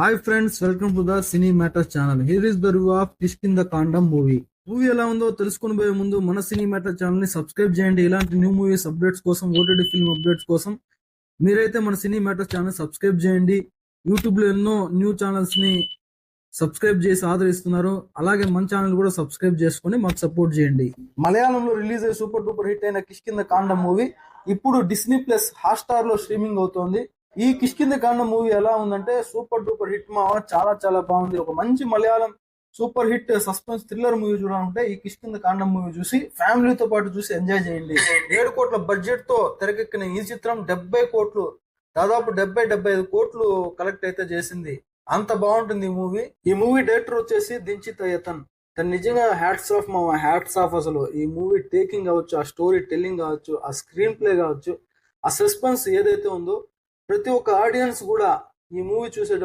Hi friends, welcome to the cine matters channel. Here is the review of Kishkindha కాండం movie. Movie ఎలా ఉందో తెలుసుకుని పోయే ముందు మన సినీ మ్యాటర్ ఛానల్ ని సబ్స్క్రైబ్ చేయండి. ఇలాంటి న్యూ మూవీస్ అప్డేట్స్ కోసం, ఓటీటీ ఫిల్మ్ అప్డేట్స్ కోసం మీరైతే మన సినీ మ్యాటర్స్ ఛానల్ సబ్స్క్రైబ్ చేయండి. యూట్యూబ్ లో ఎన్నో న్యూ ఛానల్స్ ని సబ్స్క్రైబ్ చేసి ఆదరిస్తున్నారు. అలాగే మన ఛానల్ కూడా సబ్స్క్రైబ్ చేసుకుని మాకు సపోర్ట్ చేయండి. మలయాళంలో రిలీజ్ అయ్యి సూపర్ డూపర్ హిట్ అయిన కిష్కింద కాండం మూవీ ఇప్పుడు డిస్నీ ప్లస్ హాట్స్టార్ లో స్ట్రీమింగ్ అవుతోంది. ఈ కిష్కింద కాండం మూవీ ఎలా ఉందంటే సూపర్ డూపర్ హిట్ మావ, చాలా చాలా బాగుంది. ఒక మంచి Malayalam super hit suspense thriller movie చూడాలంటే ఈ కిష్కింద కాండం మూవీ చూసి ఫ్యామిలీతో పాటు చూసి ఎంజాయ్ చేయండి. 7 కోట్ల బడ్జెట్ తో తెరకెక్కిన ఈ చిత్రం 70 కోట్లు, దాదాపు 70-75 కోట్లు కలెక్ట్ అయితే చేసింది. అంత బాగుంటుంది ఈ మూవీ. ఈ మూవీ డైరెక్టర్ వచ్చేసి దించిత్ అయ్యతన్. తను నిజంగా హ్యాట్స్ ఆఫ్ మా హ్యాట్స్ ఆఫ్. అసలు ఈ మూవీ టేకింగ్ కావచ్చు, ఆ స్టోరీ టెల్లింగ్ కావచ్చు, ఆ స్క్రీన్ ప్లే కావచ్చు, ఆ సస్పెన్స్ ఏదైతే ఉందో ప్రతి ఒక్క ఆడియన్స్ కూడా ఈ మూవీ చూసేటప్పుడు